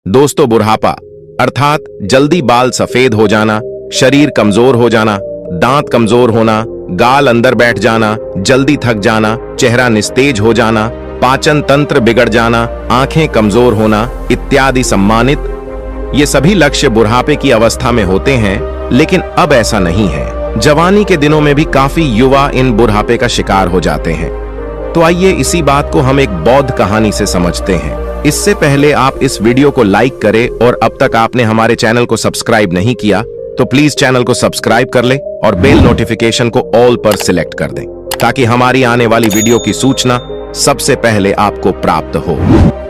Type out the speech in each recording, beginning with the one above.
दोस्तों, बुढ़ापा अर्थात जल्दी बाल सफेद हो जाना, शरीर कमजोर हो जाना, दांत कमजोर होना, गाल अंदर बैठ जाना, जल्दी थक जाना, चेहरा निस्तेज हो जाना, पाचन तंत्र बिगड़ जाना, आंखें कमजोर होना इत्यादि सम्मानित ये सभी लक्ष्य बुढ़ापे की अवस्था में होते हैं। लेकिन अब ऐसा नहीं है। जवानी के दिनों में भी काफी युवा इन बुढ़ापे का शिकार हो जाते हैं। तो आइए इसी बात को हम एक बौद्ध कहानी से समझते हैं। इससे पहले आप इस वीडियो को लाइक करें और अब तक आपने हमारे चैनल को सब्सक्राइब नहीं किया तो प्लीज चैनल को सब्सक्राइब कर ले और बेल नोटिफिकेशन को ऑल पर सिलेक्ट कर दें ताकि हमारी आने वाली वीडियो की सूचना सबसे पहले आपको प्राप्त हो।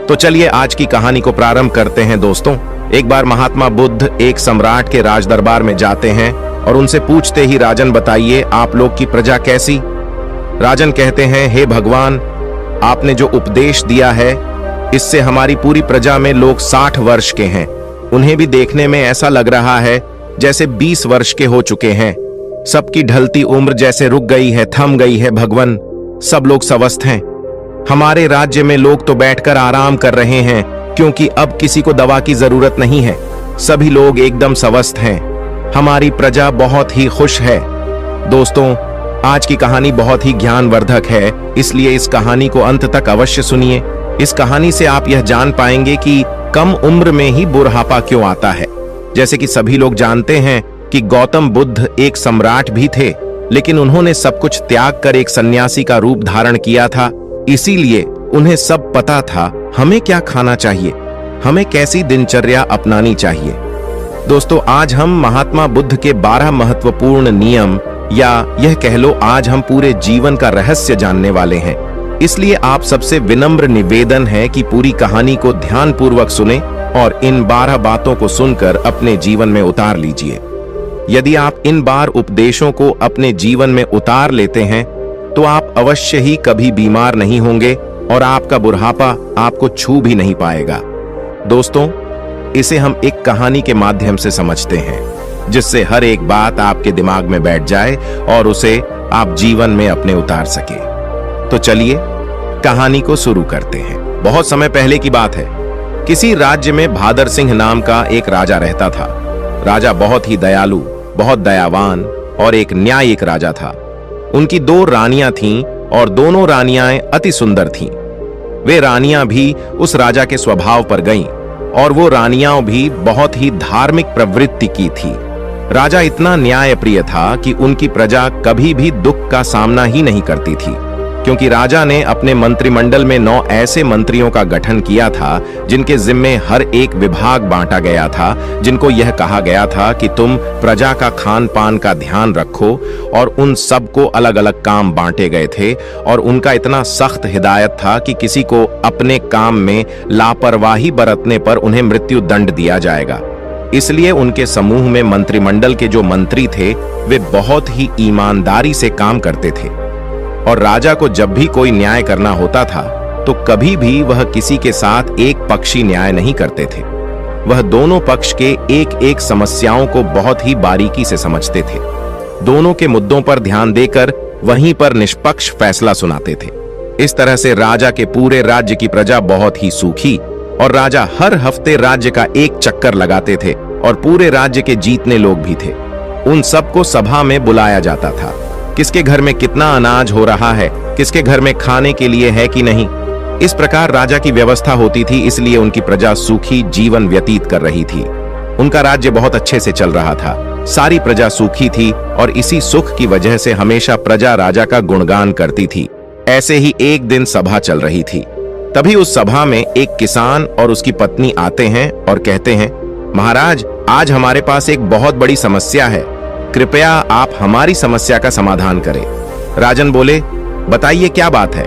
तो चलिए आज की कहानी को प्रारंभ करते हैं। दोस्तों, एक बार महात्मा बुद्ध एक सम्राट के राज दरबार में जाते हैं और उनसे पूछते ही, राजन बताइए आप लोग की प्रजा कैसी? राजन कहते हैं, हे भगवान, आपने जो उपदेश दिया है इससे हमारी पूरी प्रजा में लोग 60 वर्ष के हैं। उन्हें भी देखने में ऐसा लग रहा है जैसे 20 वर्ष के हो चुके हैं। सबकी ढलती उम्र जैसे रुक गई है, थम गई है। भगवान, सब लोग स्वस्थ हैं। हमारे राज्य में लोग तो बैठकर आराम कर रहे हैं क्योंकि अब किसी को दवा की जरूरत नहीं है। सभी लोग एकदम स्वस्थ हैं। हमारी प्रजा बहुत ही खुश है। दोस्तों, आज की कहानी बहुत ही ज्ञानवर्धक है, इसलिए इस कहानी को अंत तक अवश्य सुनिए। इस कहानी से आप यह जान पाएंगे कि कम उम्र में ही बुढ़ापा क्यों आता है। जैसे कि सभी लोग जानते हैं कि गौतम बुद्ध एक सम्राट भी थे, लेकिन उन्होंने सब कुछ त्याग कर एक सन्यासी का रूप धारण किया था। इसीलिए उन्हें सब पता था हमें क्या खाना चाहिए, हमें कैसी दिनचर्या अपनानी चाहिए। दोस्तों, आज हम महात्मा बुद्ध के 12 महत्वपूर्ण नियम या यह कह लो आज हम पूरे जीवन का रहस्य जानने वाले हैं। इसलिए आप सबसे विनम्र निवेदन है कि पूरी कहानी को ध्यानपूर्वक सुने और इन 12 बातों को सुनकर अपने जीवन में उतार लीजिए। यदि आप इन 12 उपदेशों को अपने जीवन में उतार लेते हैं तो आप अवश्य ही कभी बीमार नहीं होंगे और आपका बुढ़ापा आपको छू भी नहीं पाएगा। दोस्तों, इसे हम एक कहानी के माध्यम से समझते हैं जिससे हर एक बात आपके दिमाग में बैठ जाए और उसे आप जीवन में अपने उतार सके। तो चलिए कहानी को शुरू करते हैं। बहुत समय पहले की बात है। किसी राज्य में भादर सिंह नाम का एक राजा रहता था। राजा बहुत ही दयालु, बहुत दयावान और एक न्यायिक राजा था। उनकी 2 रानियां थीं और दोनों रानियां अति सुंदर थीं। वे रानियां भी उस राजा के स्वभाव पर गईं और वो रानियां भी बहुत ही धार्मिक प्रवृत्ति की थी। राजा इतना न्यायप्रिय था कि उनकी प्रजा कभी भी दुख का सामना ही नहीं करती थी, क्योंकि राजा ने अपने मंत्रिमंडल में 9 ऐसे मंत्रियों का गठन किया था जिनके जिम्मे हर एक विभाग बांटा गया था, जिनको यह कहा गया था कि तुम प्रजा का खान पान का ध्यान रखो। और उन सबको अलग अलग काम बांटे गए थे और उनका इतना सख्त हिदायत था कि किसी को अपने काम में लापरवाही बरतने पर उन्हें मृत्यु दंड दिया जाएगा। इसलिए उनके समूह में मंत्रिमंडल के जो मंत्री थे वे बहुत ही ईमानदारी से काम करते थे और राजा को जब भी कोई न्याय करना होता था तो कभी भी वह किसी के साथ एक पक्षी न्याय नहीं करते थे। वह दोनों पक्ष के एक एक समस्याओं को बहुत ही बारीकी से समझते थे। दोनों के मुद्दों पर ध्यान देकर वहीं पर निष्पक्ष फैसला सुनाते थे। इस तरह से राजा के पूरे राज्य की प्रजा बहुत ही सूखी और राजा हर हफ्ते राज्य का एक चक्कर लगाते थे और पूरे राज्य के जीतने लोग भी थे। उन सबको सभा में बुलाया जाता था। किसके घर में कितना अनाज हो रहा है, किसके घर में खाने के लिए है कि नहीं, इस प्रकार राजा की व्यवस्था होती थी। इसलिए उनकी प्रजा सुखी जीवन व्यतीत कर रही थी। उनका राज्य बहुत अच्छे से चल रहा था। सारी प्रजा सुखी थी और इसी सुख की वजह से हमेशा प्रजा राजा का गुणगान करती थी। ऐसे ही एक दिन सभा चल रही थी। तभी उस सभा में एक किसान और उसकी पत्नी आते हैं और कहते हैं, महाराज, आज हमारे पास एक बहुत बड़ी समस्या है। कृपया आप हमारी समस्या का समाधान करें। राजन बोले, बताइए क्या बात है।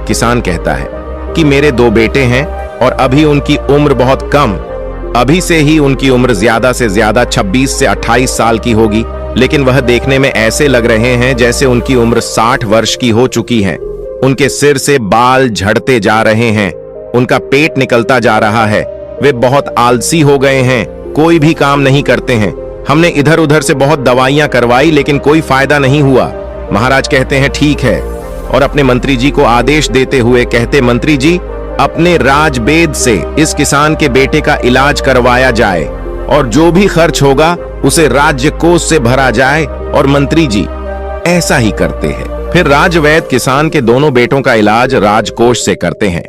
किसान कहता है कि मेरे 2 बेटे हैं और अभी उनकी उम्र बहुत कम, अभी से ही उनकी उम्र ज्यादा से ज्यादा 26 से 28 साल की होगी, लेकिन वह देखने में ऐसे लग रहे हैं जैसे उनकी उम्र 60 वर्ष की हो चुकी है। उनके सिर से बाल झड़ते जा रहे हैं, उनका पेट निकलता जा रहा है, वे बहुत आलसी हो गए हैं, कोई भी काम नहीं करते हैं। हमने इधर उधर से बहुत दवाइयां करवाई लेकिन कोई फायदा नहीं हुआ। महाराज कहते हैं ठीक है और अपने मंत्री जी को आदेश देते हुए कहते, मंत्री जी अपने राजवेद से इस किसान के बेटे का इलाज करवाया जाए और जो भी खर्च होगा उसे राज्य कोष से भरा जाए। और मंत्री जी ऐसा ही करते हैं। फिर राजवैद्य किसान के दोनों बेटों का इलाज राजकोष से करते हैं।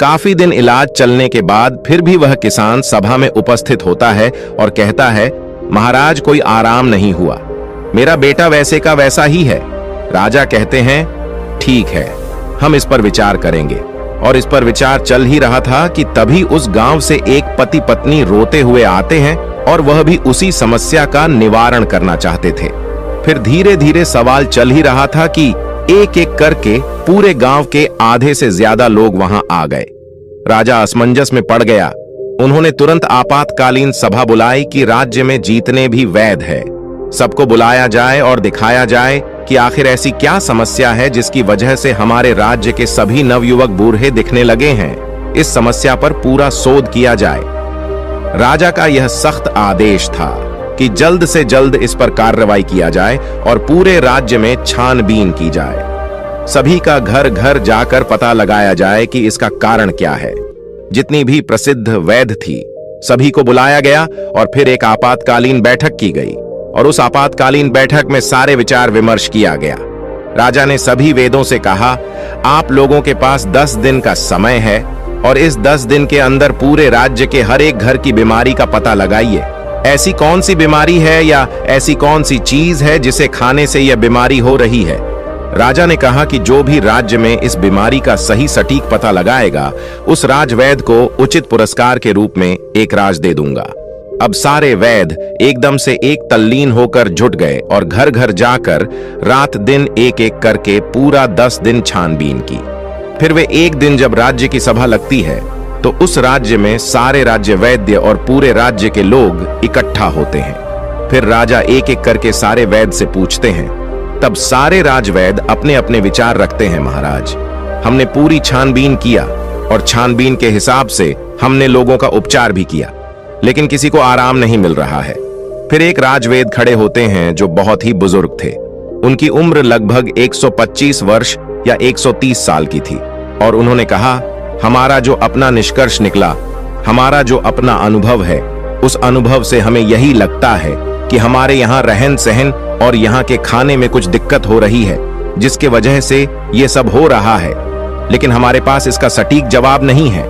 काफी दिन इलाज चलने के बाद फिर भी वह किसान सभा में उपस्थित होता है और कहता है, महाराज कोई आराम नहीं हुआ, मेरा बेटा वैसे का वैसा ही है। राजा कहते हैं, ठीक है, हम इस पर विचार करेंगे। और इस पर विचार चल ही रहा था कि तभी उस गांव से एक पति पत्नी रोते हुए आते हैं और वह भी उसी समस्या का निवारण करना चाहते थे। फिर धीरे धीरे सवाल चल ही रहा था कि एक एक करके पूरे गांव के आधे से ज्यादा लोग वहां आ गए। राजा असमंजस में पड़ गया। उन्होंने तुरंत आपातकालीन सभा बुलाई कि राज्य में जीतने भी वैध है, सबको बुलाया जाए और दिखाया जाए कि आखिर ऐसी क्या समस्या है जिसकी वजह से हमारे राज्य के सभी नवयुवक बूढ़े दिखने लगे हैं। इस समस्या पर पूरा शोध किया जाए। राजा का यह सख्त आदेश था कि जल्द से जल्द इस पर कार्रवाई किया जाए और पूरे राज्य में छानबीन की जाए। सभी का घर घर जाकर पता लगाया जाए कि इसका कारण क्या है। जितनी भी प्रसिद्ध वैद्य थी सभी को बुलाया गया और फिर एक आपातकालीन बैठक की गई और उस आपातकालीन बैठक में सारे विचार विमर्श किया गया। राजा ने सभी वेदों से कहा, आप लोगों के पास 10 दिन का समय है और इस 10 दिन के अंदर पूरे राज्य के हर एक घर की बीमारी का पता लगाइए। ऐसी कौन सी बीमारी है या ऐसी कौन सी चीज है जिसे खाने से यह बीमारी हो रही है। राजा ने कहा कि जो भी राज्य में इस बीमारी का सही सटीक पता लगाएगा उस राजवैद्य को उचित पुरस्कार के रूप में एक राज दे दूंगा। अब सारे वैद्य एकदम से एक तल्लीन होकर जुट गए और घर घर जाकर रात दिन एक एक करके पूरा 10 दिन छानबीन की। फिर वे एक दिन जब राज्य की सभा लगती है तो उस राज्य में सारे राज्य वैद्य और पूरे राज्य के लोग इकट्ठा होते हैं। फिर राजा एक एक करके सारे वैद्य से पूछते हैं। तब सारे राजवैद्य अपने अपने विचार रखते हैं, महाराज हमने पूरी छानबीन किया और छानबीन के हिसाब से हमने लोगों का उपचार भी किया, लेकिन किसी को आराम नहीं मिल रहा है। फिर एक राजवेद खड़े होते हैं जो बहुत ही बुजुर्ग थे। उनकी उम्र लगभग 125 वर्ष या 130 साल की थी और उन्होंने कहा, हमारा जो अपना निष्कर्ष निकला, हमारा जो अपना अनुभव है, उस अनुभव से हमें यही लगता है कि हमारे यहाँ रहन सहन और यहाँ के खाने में कुछ दिक्कत हो रही है जिसके वजह से ये सब हो रहा है, लेकिन हमारे पास इसका सटीक जवाब नहीं है।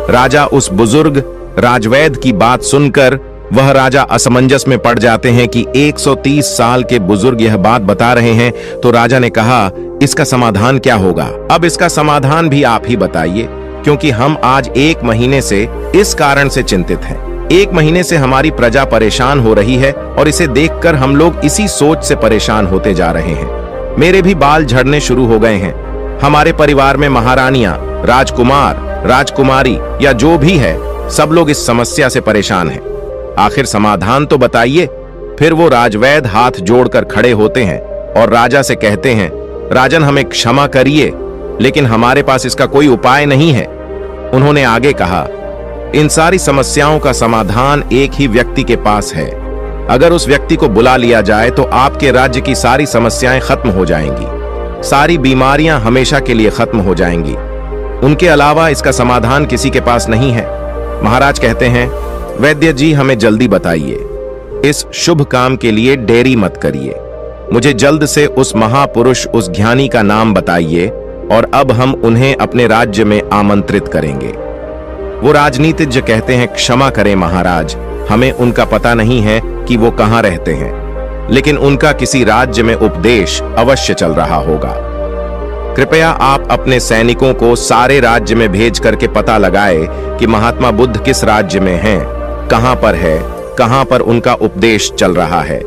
राजा उस बुजुर्ग राजवैद्य की बात सुनकर वह राजा असमंजस में पड़ जाते हैं कि 130 साल के बुजुर्ग यह बात बता रहे हैं। तो राजा ने कहा, इसका समाधान क्या होगा? अब इसका समाधान भी आप ही बताइए, क्योंकि हम आज 1 महीने से इस कारण से चिंतित हैं। 1 महीने से हमारी प्रजा परेशान हो रही है और इसे देखकर हम लोग इसी सोच से परेशान होते जा रहे हैं। मेरे भी बाल झड़ने शुरू हो गए हैं। हमारे परिवार में महारानियां, राजकुमार, राजकुमारी या जो भी है, सब लोग इस समस्या से परेशान हैं। आखिर समाधान तो बताइए। फिर वो राजवैद्य हाथ जोड़कर खड़े होते हैं और राजा से कहते हैं, राजन हमें क्षमा करिए, लेकिन हमारे पास इसका कोई उपाय नहीं है। उन्होंने आगे कहा, इन सारी समस्याओं का समाधान एक ही व्यक्ति के पास है। अगर उस व्यक्ति को बुला लिया जाए तो आपके राज्य की सारी समस्याएं खत्म हो जाएंगी, सारी बीमारियां हमेशा के लिए खत्म हो जाएंगी। उनके अलावा इसका समाधान किसी के पास नहीं है। महाराज कहते हैं, वैद्य जी हमें जल्दी बताइए, इस शुभ काम के लिए देरी मत करिए। मुझे जल्द से उस महापुरुष, उस ज्ञानी का नाम बताइए और अब हम उन्हें अपने राज्य में आमंत्रित करेंगे। वो राजनीतिज्ञ कहते हैं, क्षमा करें महाराज, हमें उनका पता नहीं है कि वो कहाँ रहते हैं, लेकिन उनका किसी राज्य में उपदेश अवश्य चल रहा होगा। कृपया आप अपने सैनिकों को सारे राज्य में भेज करके पता लगाए कि महात्मा बुद्ध किस राज्य में हैं, कहां पर है, कहां पर उनका उपदेश चल रहा है।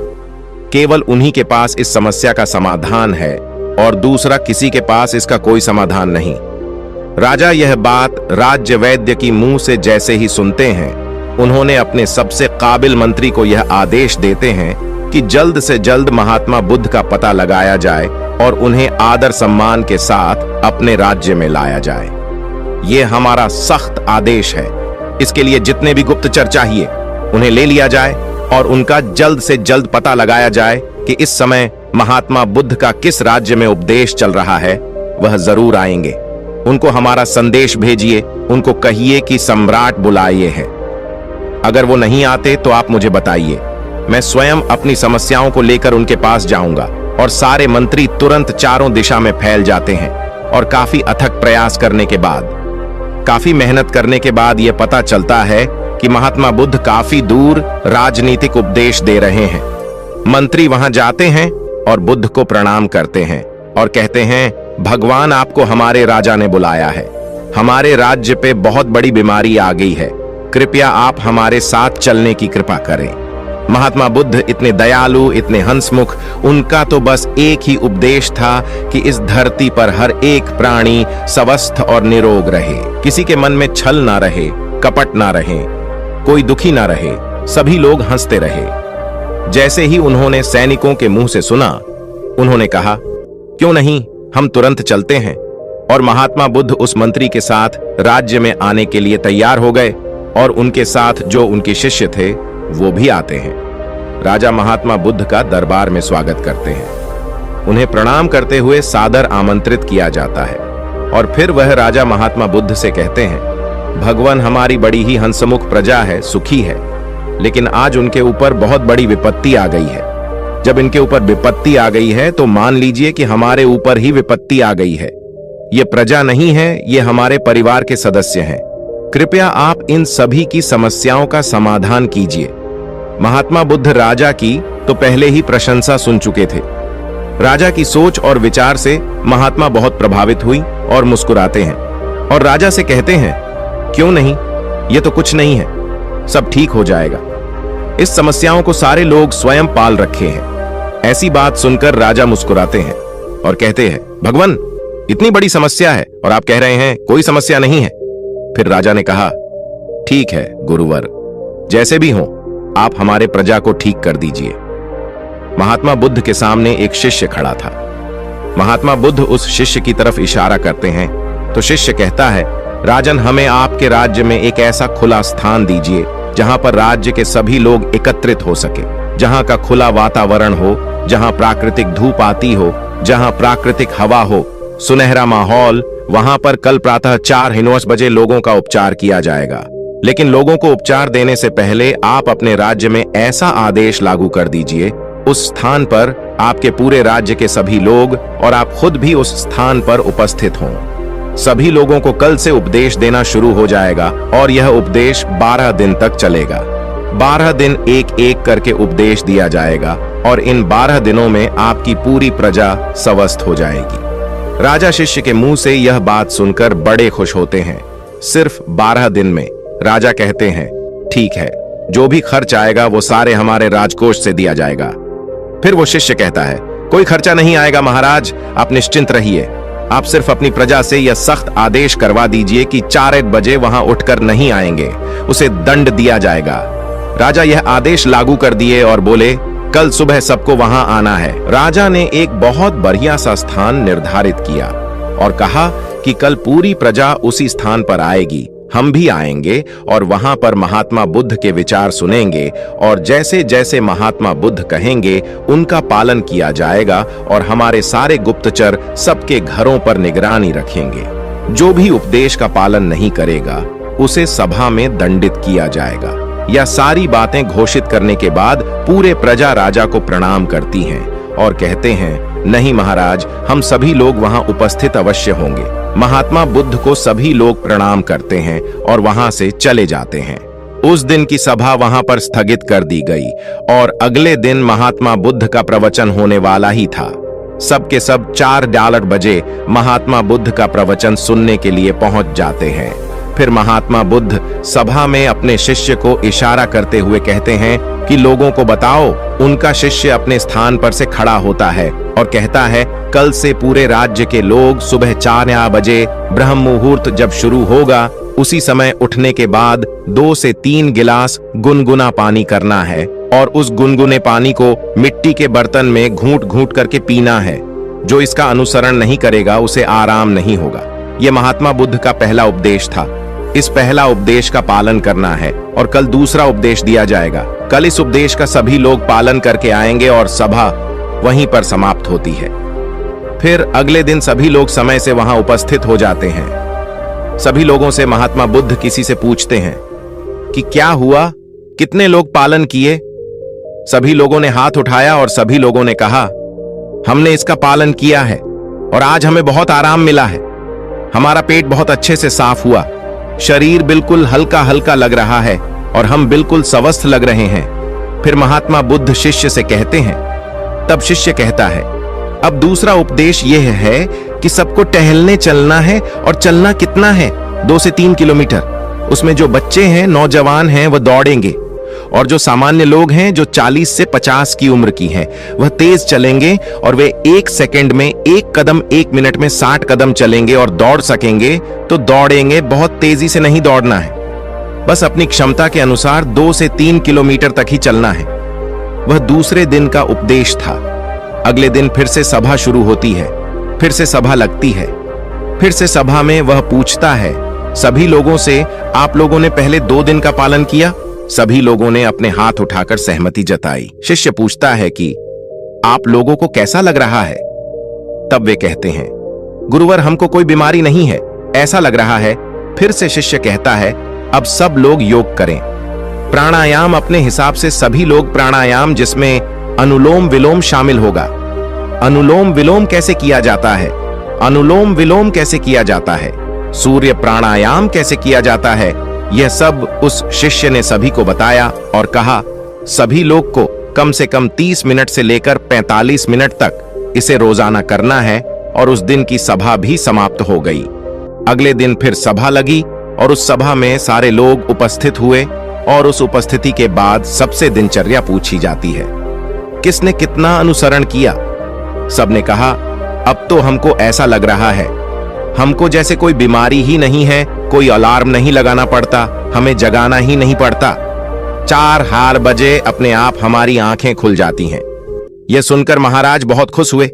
केवल उन्हीं के पास इस समस्या का समाधान है और दूसरा किसी के पास इसका कोई समाधान नहीं। राजा यह बात राज्य वैद्य की मुंह से जैसे ही सुनते हैं, उन्होंने अपने सबसे काबिल मंत्री को यह आदेश देते हैं कि जल्द से जल्द महात्मा बुद्ध का पता लगाया जाए और उन्हें आदर सम्मान के साथ अपने राज्य में लाया जाए। यह हमारा सख्त आदेश है। इसके लिए जितने भी गुप्तचर चाहिए उन्हें ले लिया जाए और उनका जल्द से जल्द पता लगाया जाए कि इस समय महात्मा बुद्ध का किस राज्य में उपदेश चल रहा है। वह जरूर आएंगे। उनको हमारा संदेश भेजिए, उनको कहिए कि सम्राट बुलाए हैं। अगर वो नहीं आते तो आप मुझे बताइए, मैं स्वयं अपनी समस्याओं को लेकर उनके पास जाऊंगा। और सारे मंत्री तुरंत चारों दिशा में फैल जाते हैं और काफी अथक प्रयास करने के बाद, काफी मेहनत करने के बाद यह पता चलता है कि महात्मा बुद्ध काफी दूर राजनीतिक उपदेश दे रहे हैं। मंत्री वहां जाते हैं और बुद्ध को प्रणाम करते हैं और कहते हैं, भगवान आपको हमारे राजा ने बुलाया है। हमारे राज्य पे बहुत बड़ी बीमारी आ गई है, कृपया आप हमारे साथ चलने की कृपा करें। महात्मा बुद्ध इतने दयालु, इतने हंसमुख, उनका तो बस एक ही उपदेश था कि इस धरती पर हर एक प्राणी स्वस्थ और निरोग रहे, किसी के मन में छल ना रहे, कपट ना रहे, कोई दुखी ना रहे, सभी लोग हंसते रहे। जैसे ही उन्होंने सैनिकों के मुंह से सुना, उन्होंने कहा, क्यों नहीं, हम तुरंत चलते हैं। और महात्मा बुद्ध उस मंत्री के साथ राज्य में आने के लिए तैयार हो गए और उनके साथ जो उनके शिष्य थे वो भी आते हैं। राजा महात्मा बुद्ध का दरबार में स्वागत करते हैं। उन्हें प्रणाम करते हुए सादर आमंत्रित किया जाता है और फिर वह राजा महात्मा बुद्ध से कहते हैं, भगवान हमारी बड़ी ही हंसमुख प्रजा है, सुखी है, लेकिन आज उनके ऊपर बहुत बड़ी विपत्ति आ गई है। जब इनके ऊपर विपत्ति आ गई है तो मान लीजिए कि हमारे ऊपर ही विपत्ति आ गई है। ये प्रजा नहीं है, ये हमारे परिवार के सदस्य हैं। कृपया आप इन सभी की समस्याओं का समाधान कीजिए। महात्मा बुद्ध राजा की तो पहले ही प्रशंसा सुन चुके थे। राजा की सोच और विचार से महात्मा बहुत प्रभावित हुई और मुस्कुराते हैं और राजा से कहते हैं, क्यों नहीं, ये तो कुछ नहीं है, सब ठीक हो जाएगा। इस समस्याओं को सारे लोग स्वयं पाल रखे हैं। ऐसी बात सुनकर राजा मुस्कुराते हैं और कहते हैं, भगवान इतनी बड़ी समस्या है और आप कह रहे हैं कोई समस्या नहीं है। फिर राजा ने कहा, ठीक है गुरुवर, जैसे भी हो आप हमारे प्रजा को ठीक कर दीजिए। महात्मा बुद्ध के सामने एक शिष्य खड़ा था। महात्मा बुद्ध उस शिष्य की तरफ इशारा करते हैं तो शिष्य कहता है, राजन हमें आपके राज्य में एक ऐसा खुला स्थान दीजिए जहां पर राज्य के सभी लोग एकत्रित हो सके, जहां का खुला वातावरण हो, जहां प्राकृतिक धूप आती हो, जहां प्राकृतिक हवा हो, सुनहरा माहौल। वहां पर कल प्रातः 4:09 बजे लोगों का उपचार किया जाएगा। लेकिन लोगों को उपचार देने से पहले आप अपने राज्य में ऐसा आदेश लागू कर दीजिए, उस स्थान पर आपके पूरे राज्य के सभी लोग और आप खुद भी उस स्थान पर उपस्थित हों। सभी लोगों को कल से उपदेश देना शुरू हो जाएगा और यह उपदेश 12 दिन तक चलेगा। 12 दिन एक एक करके उपदेश दिया जाएगा और इन 12 दिनों में आपकी पूरी प्रजा स्वस्थ हो जाएगी। राजा शिष्य के मुंह से यह बात सुनकर बड़े खुश होते हैं। सिर्फ 12 दिन में राजा कहते हैं, ठीक है, जो भी खर्च आएगा वो सारे हमारे राजकोष से दिया जाएगा। फिर वो शिष्य कहता है, कोई खर्चा नहीं आएगा महाराज, आप निश्चिंत रहिए। आप सिर्फ अपनी प्रजा से यह सख्त आदेश करवा दीजिए कि 4 बजे वहां उठकर नहीं आएंगे, उसे दंड दिया जाएगा। राजा यह आदेश लागू कर दिए और बोले, कल सुबह सबको वहां आना है। राजा ने एक बहुत बढ़िया सा स्थान निर्धारित किया और कहा कि कल पूरी प्रजा उसी स्थान पर आएगी, हम भी आएंगे और वहां पर महात्मा बुद्ध के विचार सुनेंगे और जैसे जैसे महात्मा बुद्ध कहेंगे उनका पालन किया जाएगा और हमारे सारे गुप्तचर सबके घरों पर निगरानी रखेंगे। जो भी उपदेश का पालन नहीं करेगा उसे सभा में दंडित किया जाएगा। यह सारी बातें घोषित करने के बाद पूरे प्रजा राजा को प्रणाम करती हैं और कहते हैं, नहीं महाराज, हम सभी लोग वहां उपस्थित अवश्य होंगे। महात्मा बुद्ध को सभी लोग प्रणाम करते हैं और वहां से चले जाते हैं। उस दिन की सभा वहां पर स्थगित कर दी गई और अगले दिन महात्मा बुद्ध का प्रवचन होने वाला ही था। सबके सब 4 बजे महात्मा बुद्ध का प्रवचन सुनने के लिए पहुंच जाते हैं। फिर महात्मा बुद्ध सभा में अपने शिष्य को इशारा करते हुए कहते हैं कि लोगों को बताओ। उनका शिष्य अपने स्थान पर से खड़ा होता है और कहता है, कल से पूरे राज्य के लोग सुबह 4 बजे ब्रह्म मुहूर्त जब शुरू होगा उसी समय उठने के बाद 2 से 3 गिलास गुनगुना पानी करना है और उस गुनगुने पानी को मिट्टी के बर्तन में घूंट घूंट करके पीना है। जो इसका अनुसरण नहीं करेगा उसे आराम नहीं होगा। यह महात्मा बुद्ध का पहला उपदेश था। इस पहला उपदेश का पालन करना है और कल दूसरा उपदेश दिया जाएगा। कल इस उपदेश का सभी लोग पालन करके आएंगे और सभा वहीं पर समाप्त होती है। फिर अगले दिन सभी लोग समय से वहां उपस्थित हो जाते हैं। सभी लोगों से महात्मा बुद्ध किसी से पूछते हैं कि क्या हुआ, कितने लोग पालन किए। सभी लोगों ने हाथ उठाया और सभी लोगों ने कहा, हमने इसका पालन किया है और आज हमें बहुत आराम मिला है। हमारा पेट बहुत अच्छे से साफ हुआ, शरीर बिल्कुल हल्का हल्का लग रहा है और हम बिल्कुल स्वस्थ लग रहे हैं। फिर महात्मा बुद्ध शिष्य से कहते हैं, तब शिष्य कहता है, अब दूसरा उपदेश यह है कि सबको टहलने चलना है और चलना कितना है, 2 से 3 किलोमीटर। उसमें जो बच्चे हैं, नौजवान हैं, वह दौड़ेंगे और जो सामान्य लोग हैं, जो 40 से 50 की उम्र की हैं, वह तेज चलेंगे और वे 1 सेकंड में 1 कदम 1 मिनट में 60 कदम चलेंगे और दौड़ सकेंगे तो दौड़ेंगे। बहुत तेजी से नहीं दौड़ना है, बस अपनी क्षमता के अनुसार 2 से 3 किलोमीटर तक ही चलना है। वह दूसरे दिन का उपदेश था। अगले दिन फिर से सभा शुरू होती है, फिर से सभा लगती है। फिर से सभा में वह पूछता है सभी लोगों से, आप लोगों ने पहले 2 दिन का पालन किया? सभी लोगों ने अपने हाथ उठाकर सहमति जताई। शिष्य पूछता है कि आप लोगों को कैसा लग रहा है? तब वे कहते हैं, गुरुवर, हमको कोई बीमारी नहीं है, ऐसा लग रहा है। फिर से शिष्य कहता है, अब सब लोग योग करें, प्राणायाम अपने हिसाब से सभी लोग प्राणायाम, जिसमें अनुलोम विलोम शामिल होगा। अनुलोम विलोम कैसे किया जाता है? अनुलोम विलोम कैसे किया जाता है? सूर्य प्राणायाम कैसे किया जाता है? यह सब उस शिष्य ने सभी को बताया और कहा, सभी लोग को कम से कम 30 मिनट से लेकर 45 मिनट तक इसे रोजाना करना है। और उस दिन की सभा भी समाप्त हो गई। अगले दिन फिर सभा लगी और उस सभा में सारे लोग उपस्थित हुए और उस उपस्थिति के बाद सबसे दिनचर्या पूछी जाती है, किसने कितना अनुसरण किया? सबने कहा, अब तो हमको ऐसा लग रहा है, हमको जैसे कोई बीमारी ही नहीं है, कोई अलार्म नहीं लगाना पड़ता, हमें जगाना ही नहीं पड़ता। 4 बजे अपने आप हमारी आंखें खुल जाती हैं। यह सुनकर महाराज बहुत खुश हुए।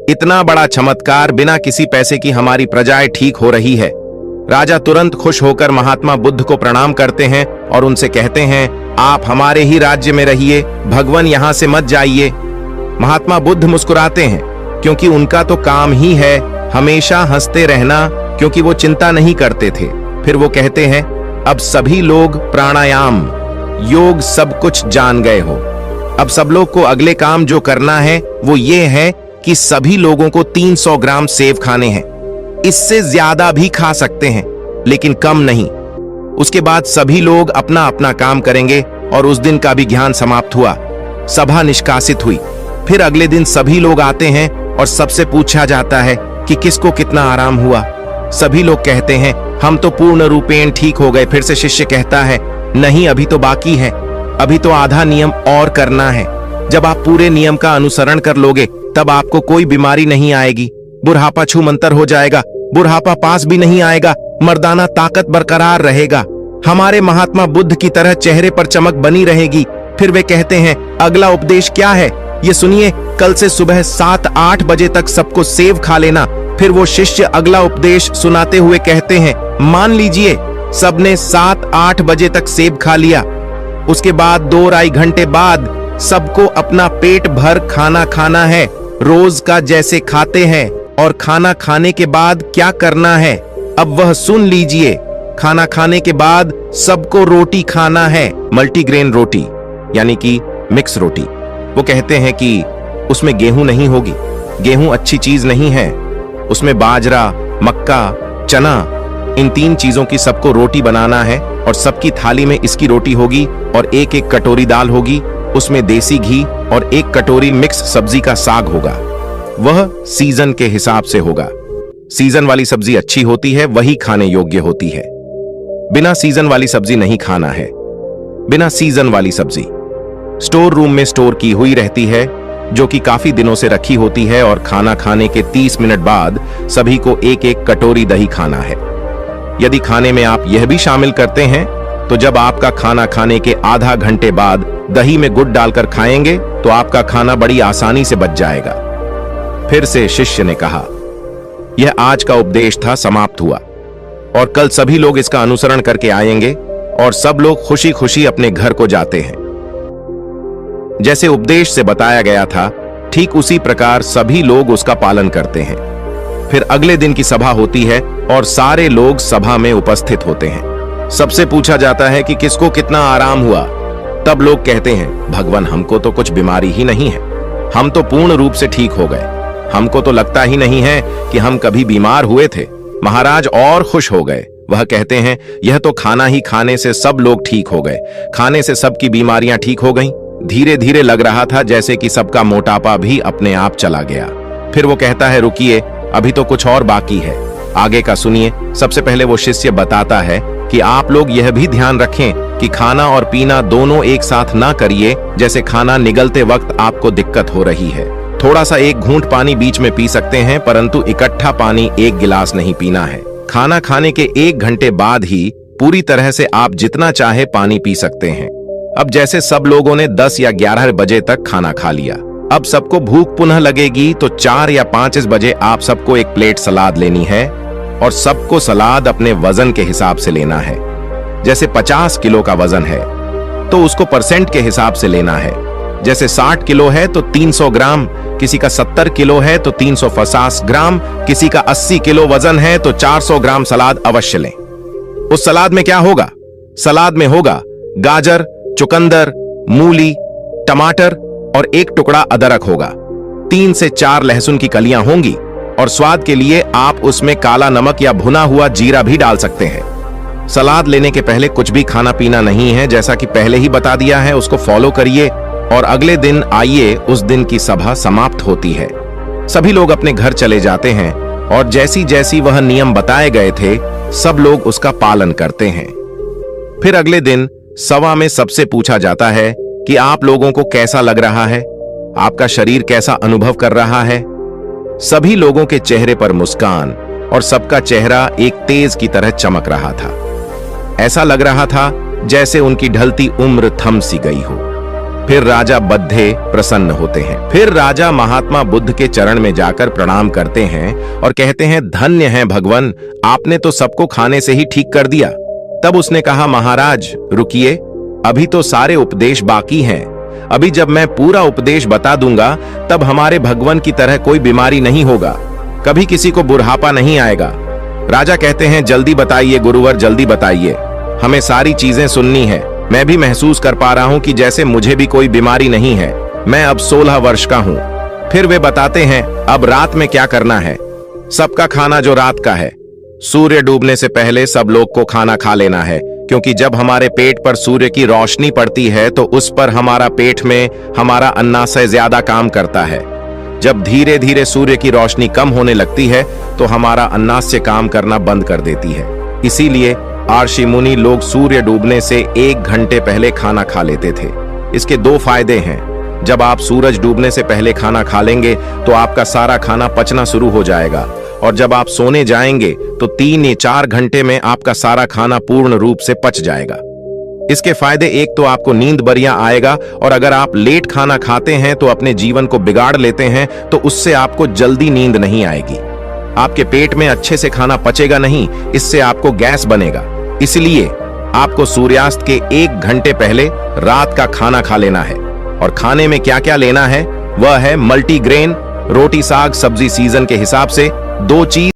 इतना बड़ा चमत्कार, बिना किसी पैसे की हमारी प्रजाएं ठीक हो रही है। राजा तुरंत खुश होकर महात्मा बुद्ध को प्रणाम करते हैं और उनसे कहते हैं, आप हमारे ही राज्य में रहिए, भगवान यहां से मत जाइए। महात्मा बुद्ध मुस्कुराते हैं क्योंकि उनका तो काम ही है हमेशा हंसते रहना, क्योंकि वो चिंता नहीं करते थे। फिर वो कहते हैं, अब सभी लोग प्राणायाम, योग सब कुछ जान गए हो। अब सब लोग को अगले काम जो करना है वो ये है कि सभी लोगों को 300 ग्राम सेव खाने हैं। इससे ज्यादा भी खा सकते हैं लेकिन कम नहीं। उसके बाद सभी लोग अपना अपना काम करेंगे और उस दिन का भी ज्ञान समाप्त हुआ। सभा निष्कासित हुई। फिर अगले दिन सभी लोग आते हैं और सबसे पूछा जाता है कि किसको कितना आराम हुआ। सभी लोग कहते हैं, हम तो पूर्ण रूपेण ठीक हो गए। फिर से शिष्य कहता है, नहीं, अभी तो बाकी है, अभी तो आधा नियम और करना है। जब आप पूरे नियम का अनुसरण कर लोगे तब आपको कोई बीमारी नहीं आएगी, बुढ़ापा छूमंतर हो जाएगा, बुढ़ापा पास भी नहीं आएगा, मर्दाना ताकत बरकरार रहेगा, हमारे महात्मा बुद्ध की तरह चेहरे पर चमक बनी रहेगी। फिर वे कहते हैं, अगला उपदेश क्या है ये सुनिए, कल से सुबह 7-8 बजे तक सबको सेव खा लेना। फिर वो शिष्य अगला उपदेश सुनाते हुए कहते हैं, मान लीजिए सबने 7-8 बजे तक सेब खा लिया। उसके बाद 2-2.5 घंटे बाद सबको अपना पेट भर खाना खाना है, रोज का जैसे खाते हैं। और खाना खाने के बाद क्या करना है, अब वह सुन लीजिए। खाना खाने के बाद सबको रोटी खाना है, मल्टीग्रेन रोटी यानी कि मिक्स रोटी। वो कहते हैं कि उसमें गेहूं नहीं होगी, गेहूं अच्छी चीज नहीं है, उसमें बाजरा, मक्का, चना, इन 3 चीजों की सबको रोटी बनाना है और सबकी थाली में इसकी रोटी होगी और 1-1 कटोरी दाल होगी, उसमें देसी घी और 1 कटोरी मिक्स सब्जी का साग होगा। वह सीजन के हिसाब से होगा। सीजन वाली सब्जी अच्छी होती है, वही खाने योग्य होती है। बिना सीजन वाली सब्जी नहीं खाना है। बिना सीजन वाली सब्जी स्टोर रूम में स्टोर की हुई रहती है, जो कि काफी दिनों से रखी होती है। और खाना खाने के 30 मिनट बाद सभी को 1-1 कटोरी दही खाना है। यदि खाने में आप यह भी शामिल करते हैं तो जब आपका खाना खाने के आधा घंटे बाद दही में गुड़ डालकर खाएंगे तो आपका खाना बड़ी आसानी से बच जाएगा। फिर से शिष्य ने कहा, यह आज का उपदेश था, समाप्त हुआ और कल सभी लोग इसका अनुसरण करके आएंगे और सब लोग खुशी खुशी अपने घर को जाते हैं। जैसे उपदेश से बताया गया था ठीक उसी प्रकार सभी लोग उसका पालन करते हैं। फिर अगले दिन की सभा होती है और सारे लोग सभा में उपस्थित होते हैं। सबसे पूछा जाता है कि किसको कितना आराम हुआ। तब लोग कहते हैं, भगवान हमको तो कुछ बीमारी ही नहीं है, हम तो पूर्ण रूप से ठीक हो गए, हमको तो लगता ही नहीं है कि हम कभी बीमार हुए थे। महाराज और खुश हो गए। वह कहते हैं, यह तो खाना ही खाने से सब लोग ठीक हो गए, खाने से सबकी बीमारियां ठीक हो गईं। धीरे धीरे लग रहा था जैसे कि सबका मोटापा भी अपने आप चला गया। फिर वो कहता है, रुकिए, अभी तो कुछ और बाकी है, आगे का सुनिए। सबसे पहले वो शिष्य बताता है कि आप लोग यह भी ध्यान रखें कि खाना और पीना दोनों एक साथ ना करिए। जैसे खाना निगलते वक्त आपको दिक्कत हो रही है, थोड़ा सा एक घूंट पानी बीच में पी सकते हैं, परंतु इकट्ठा पानी एक गिलास नहीं पीना है। खाना खाने के 1 घंटे बाद ही पूरी तरह से आप जितना चाहे पानी पी सकते हैं। अब जैसे सब लोगों ने 10 या 11 बजे तक खाना खा लिया, अब सबको भूख पुनः लगेगी तो 4 या 5 बजे आप सबको एक प्लेट सलाद लेनी है और सबको सलाद अपने वजन के हिसाब से लेना है। जैसे 50 किलो का वजन है तो उसको परसेंट के हिसाब से लेना है। जैसे 60 किलो है तो 300 ग्राम, किसी का 70 किलो है तो 350 ग्राम, किसी का 80 किलो वजन है तो 400 ग्राम सलाद अवश्य लें। उस सलाद में क्या होगा? सलाद में होगा गाजर, चुकंदर, मूली, टमाटर और 1 टुकड़ा अदरक होगा। 3 से 4 लहसुन की कलियां होंगी और स्वाद के लिए आप उसमें काला नमक या भुना हुआ जीरा भी डाल सकते हैं। सलाद लेने के पहले कुछ भी खाना पीना नहीं है, जैसा कि पहले ही बता दिया है। उसको फॉलो करिए और अगले दिन आइए, उस दिन की सभा समाप्त होती है। सभी लोग अपने घर चले जाते हैं और जैसी जैसी वह नियम बताए गए थे सब लोग उसका पालन करते हैं। फिर अगले दिन सभा में सबसे पूछा जाता है कि आप लोगों को कैसा लग रहा है, आपका शरीर कैसा अनुभव कर रहा है। सभी लोगों के चेहरे पर मुस्कान और सबका चेहरा एक तेज की तरह चमक रहा था। ऐसा लग रहा था जैसे उनकी ढलती उम्र थम सी गई हो। फिर राजा बद्धे प्रसन्न होते हैं। फिर राजा महात्मा बुद्ध के चरण में जाकर प्रणाम करते हैं और कहते हैं, धन्य है भगवान, आपने तो सबको खाने से ही ठीक कर दिया। तब उसने कहा, महाराज रुकिए, अभी तो सारे उपदेश बाकी हैं। अभी जब मैं पूरा उपदेश बता दूंगा तब हमारे भगवान की तरह कोई बीमारी नहीं होगा, कभी किसी को बुढ़ापा नहीं आएगा। राजा कहते हैं, जल्दी बताइए गुरुवर, जल्दी बताइए, हमें सारी चीजें सुननी है। मैं भी महसूस कर पा रहा हूं कि जैसे मुझे भी कोई बीमारी नहीं है। मैं अब 16 वर्ष का हूं। फिर वे बताते हैं, अब रात में क्या करना है। सबका खाना जो रात का है, सूर्य डूबने से पहले सब लोग को खाना खा लेना है, क्योंकि जब हमारे पेट पर सूर्य की रोशनी पड़ती है तो उस पर हमारा पेट में हमारा अन्नाशय ज्यादा काम करता है। जब धीरे धीरे सूर्य की रोशनी कम होने लगती है तो हमारा अन्नाशय काम करना बंद कर देती है। इसीलिए आर्षि मुनि लोग सूर्य डूबने से 1 घंटे पहले खाना खा लेते थे। इसके 2 फायदे हैं। जब आप सूरज डूबने से पहले खाना खा लेंगे तो आपका सारा खाना पचना शुरू हो जाएगा, और जब आप सोने जाएंगे तो 3 या 4 घंटे में आपका सारा खाना पूर्ण रूप से पच जाएगा। इसके फायदे, एक तो आपको नींद बढ़िया आएगा, और अगर आप लेट खाना खाते हैं तो अपने जीवन को बिगाड़ लेते हैं तो उससे आपको जल्दी नींद नहीं आएगी। आपके पेट में अच्छे से खाना पचेगा नहीं, इससे आपको गैस बनेगा। इसलिए आपको सूर्यास्त के 1 घंटे पहले रात का खाना खा लेना है। और खाने में क्या क्या लेना है वह है मल्टीग्रेन, रोटी, साग, सब्जी, सीजन के हिसाब से 2 चीज